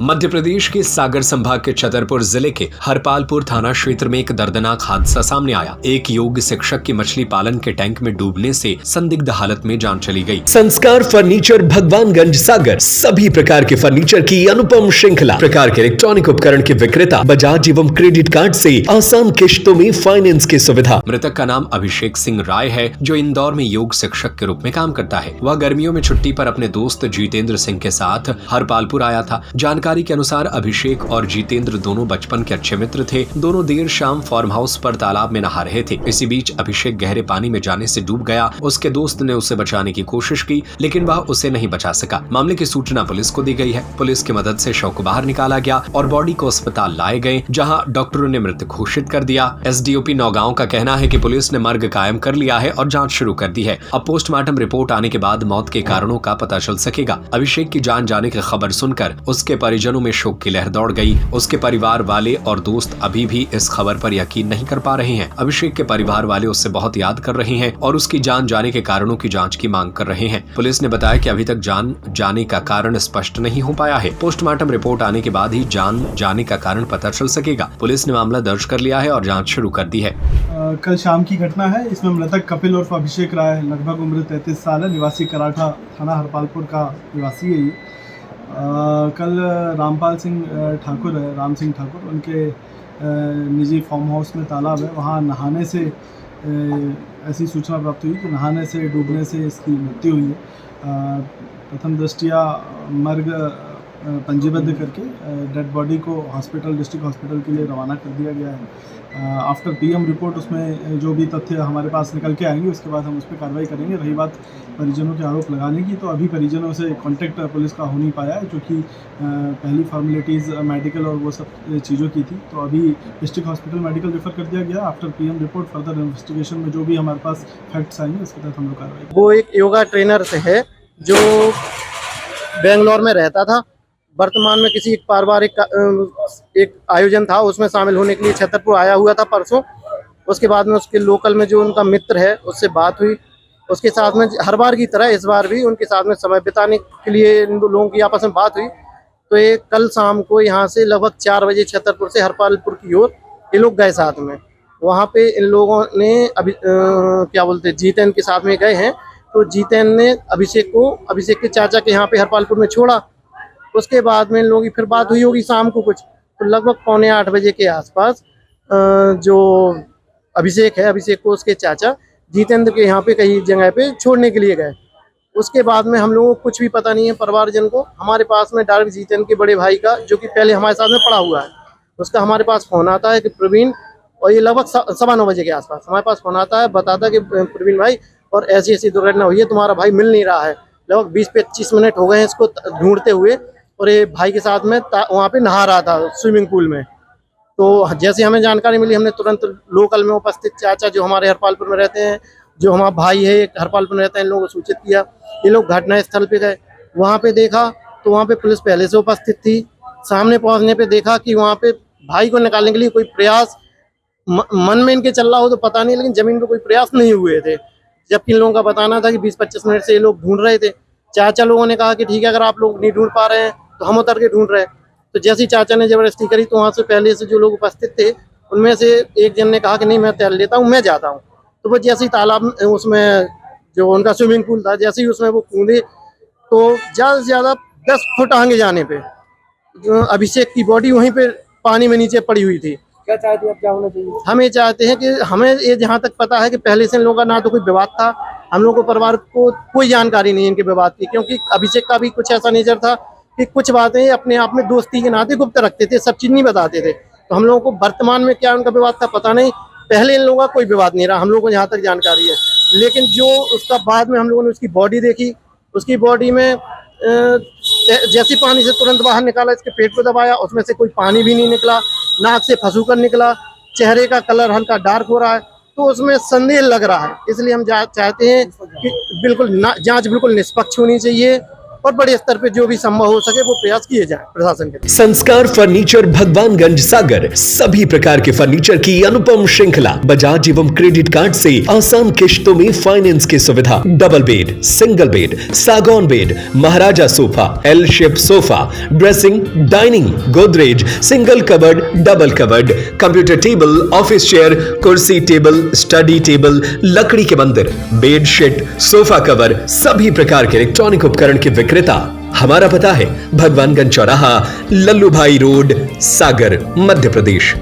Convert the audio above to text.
मध्य प्रदेश के सागर संभाग के छतरपुर जिले के हरपालपुर थाना क्षेत्र में एक दर्दनाक हादसा सामने आया। एक योग शिक्षक की मछली पालन के टैंक में डूबने से संदिग्ध हालत में जान चली गई। संस्कार फर्नीचर, भगवानगंज, सागर। सभी प्रकार के फर्नीचर की अनुपम श्रृंखला, प्रकार के इलेक्ट्रॉनिक उपकरण के विक्रेता, बजाज एवं क्रेडिट कार्ड से आसान किश्तों में फाइनेंस की सुविधा। मृतक का नाम अभिषेक सिंह राय है, जो इंदौर में योग शिक्षक के रूप में काम करता है। वह गर्मियों में छुट्टी पर अपने दोस्त जितेंद्र सिंह के साथ हरपालपुर आया था। जानकारी के अनुसार अभिषेक और जितेंद्र दोनों बचपन के अच्छे मित्र थे। दोनों देर शाम फार्म हाउस पर तालाब में नहा रहे थे। इसी बीच अभिषेक गहरे पानी में जाने से डूब गया। उसके दोस्त ने उसे बचाने की कोशिश की, लेकिन वह उसे नहीं बचा सका। मामले की सूचना पुलिस को दी गई है। पुलिस की मदद से शव को बाहर निकाला गया और बॉडी को अस्पताल लाए गए, जहां डॉक्टरों ने मृत घोषित कर दिया। एसडीओपी नौगांव का कहना है कि पुलिस ने मर्ग कायम कर लिया है और जांच शुरू कर दी है। अब पोस्टमार्टम रिपोर्ट आने के बाद मौत के कारणों का पता चल सकेगा। अभिषेक की जान जाने की खबर सुनकर उसके परिजनों में शोक की लहर दौड़ गई। उसके परिवार वाले और दोस्त अभी भी इस खबर पर यकीन नहीं कर पा रहे हैं। अभिषेक के परिवार वाले उससे बहुत याद कर रहे हैं और उसकी जान जाने के कारणों की जांच की मांग कर रहे हैं। पुलिस ने बताया कि अभी तक जान जाने का कारण स्पष्ट नहीं हो पाया है। पोस्टमार्टम रिपोर्ट आने के बाद ही जान जाने का कारण पता चल सकेगा। पुलिस ने मामला दर्ज कर लिया है और जाँच शुरू कर दी है। कल शाम की घटना है। इसमें मृतक कपिल उर्फ अभिषेक राय, लगभग उम्र 33 साल है, निवासी कराठा थाना हरपालपुर का निवासी है। ये कल रामपाल सिंह ठाकुर है, राम सिंह ठाकुर, उनके निजी फार्म हाउस में तालाब है, वहाँ नहाने से ऐसी सूचना प्राप्त हुई कि नहाने से डूबने से इसकी मृत्यु हुई है। प्रथम दृष्टया मर्ग पंजीबद्ध करके डेड बॉडी को डिस्ट्रिक्ट हॉस्पिटल के लिए रवाना कर दिया गया है। आफ्टर पीएम रिपोर्ट उसमें जो भी तथ्य हमारे पास निकल के आएंगे, उसके बाद हम उस पर कार्रवाई करेंगे। रही बात परिजनों के आरोप लगाने की, तो अभी परिजनों से कांटेक्ट पुलिस का हो नहीं पाया है, क्योंकि पहली फॉर्मेलिटीज़ मेडिकल और वो सब चीज़ों की थी। तो अभी डिस्ट्रिक्ट हॉस्पिटल मेडिकल रेफर कर दिया गया। After PM report further investigation में जो भी हमारे पास फैक्ट्स आएंगे, उसके तहत हम लोग कार्रवाई। वो एक योगा ट्रेनर से है जो बेंगलोर में रहता था। वर्तमान में किसी पारिवारिक एक आयोजन था, उसमें शामिल होने के लिए छतरपुर आया हुआ था परसों। उसके बाद में उसके लोकल में जो उनका मित्र है, उससे बात हुई। उसके साथ में हर बार की तरह इस बार भी उनके साथ में समय बिताने के लिए इन लोगों की आपस में बात हुई। तो ये कल शाम को यहाँ से लगभग 4 बजे छतरपुर से हरपालपुर की ओर ये लोग गए साथ में। वहाँ पे इन लोगों ने जितेंद्र के साथ में गए हैं। तो जितेंद्र ने अभिषेक के चाचा के यहाँ पे हरपालपुर में छोड़ा। उसके बाद में इन लोगों की फिर बात हुई होगी शाम को कुछ, तो लगभग 7:45 बजे के आसपास जो अभिषेक को उसके चाचा जितेंद्र के यहाँ पे कहीं जगह पे छोड़ने के लिए गए। उसके बाद में हम लोगों को कुछ भी पता नहीं है परिवारजन को। हमारे पास में डायरेक्ट जितेंद्र के बड़े भाई का, जो कि पहले हमारे साथ में पड़ा हुआ है, उसका हमारे पास फ़ोन आता है कि प्रवीण, और ये लगभग 9:15 बजे के आसपास हमारे पास फ़ोन आता है, बताता कि प्रवीण भाई और ऐसी ऐसी दुर्घटना हुई है, तुम्हारा भाई मिल नहीं रहा है। लगभग 20-25 मिनट हो गए हैं इसको ढूंढते हुए, और ये भाई के साथ में वहाँ पे नहा रहा था स्विमिंग पूल में। तो जैसे हमें जानकारी मिली, हमने तुरंत लोकल में उपस्थित चाचा जो हमारे हरपालपुर में रहते हैं, जो हमारा भाई है हरपालपुर में रहते हैं, इन लोगों को सूचित किया। ये लोग घटना स्थल पे गए, वहाँ पे देखा तो वहाँ पे पुलिस पहले से उपस्थित थी। सामने पहुँचने पे देखा कि वहाँ पे भाई को निकालने के लिए कोई प्रयास मन में इनके चल रहा हो तो पता नहीं, लेकिन जमीन पे कोई प्रयास नहीं हुए थे। जबकि इन लोगों का बताना था कि 20-25 मिनट से ये लोग ढूंढ रहे थे। चाचा लोगों ने कहा कि ठीक है, अगर आप लोग नहीं ढूंढ पा रहे हैं तो हम उतर के ढूंढ रहे हैं। तो जैसे ही चाचा ने जबरदस्ती करी, तो वहाँ से पहले से जो लोग उपस्थित थे, उनमें से एक जन ने कहा कि नहीं, मैं तैर लेता हूँ, मैं जाता हूँ। तो वो जैसे ही तालाब उसमें जो उनका स्विमिंग पूल था, जैसे ही उसमें वो कूदे, तो ज़्यादा से ज़्यादा 10 फुट आगे जाने पे अभिषेक की बॉडी वहीं पे पानी में नीचे पड़ी हुई थी। क्या चाहते हैं, अब क्या होना चाहिए? हम ये चाहते हैं कि हमें ये जहाँ तक पता है कि पहले से इन लोगों का ना तो कोई विवाद था, हम लोगों को परिवार को कोई जानकारी नहीं है इनके विवाद की, क्योंकि अभिषेक का भी कुछ ऐसा नेचर था कि कुछ बातें अपने आप में दोस्ती के नाते गुप्त रखते थे, सब चीज़ नहीं बताते थे। तो हम लोगों को वर्तमान में क्या उनका विवाद था पता नहीं। पहले इन लोगों का कोई विवाद नहीं रहा, हम लोगों को जहाँ तक जानकारी है। लेकिन जो उसका बाद में हम लोगों ने उसकी बॉडी देखी, उसकी बॉडी में जैसे पानी से तुरंत बाहर निकाला, इसके पेट को दबाया, उसमें से कोई पानी भी नहीं निकला, नाक से फंसूकर निकला, चेहरे का कलर हल्का डार्क हो रहा है, तो उसमें संदेह लग रहा है। इसलिए हम चाहते हैं कि बिल्कुल जांच बिल्कुल निष्पक्ष होनी चाहिए और बड़े स्तर पे जो भी संभव हो सके वो प्रयास किए जाए प्रशासन के। संस्कार फर्नीचर भगवानगंज सागर सभी प्रकार के फर्नीचर की अनुपम श्रृंखला, बजाज एवं क्रेडिट कार्ड से आसान किश्तों में फाइनेंस की सुविधा, डबल बेड, सिंगल बेड, सागौन bed, Maharaja sofa, L shape sofa, dressing, dining, Godrej, single cupboard, double cupboard, computer table, office chair, कुर्सी टेबल, स्टडी टेबल, लकड़ी के मंदिर, बेडशीट, सोफा कवर, सभी प्रकार के इलेक्ट्रॉनिक उपकरण के विक्रेता। हमारा पता है भगवानगंज चौराहा, लल्लू भाई रोड, सागर, मध्य प्रदेश।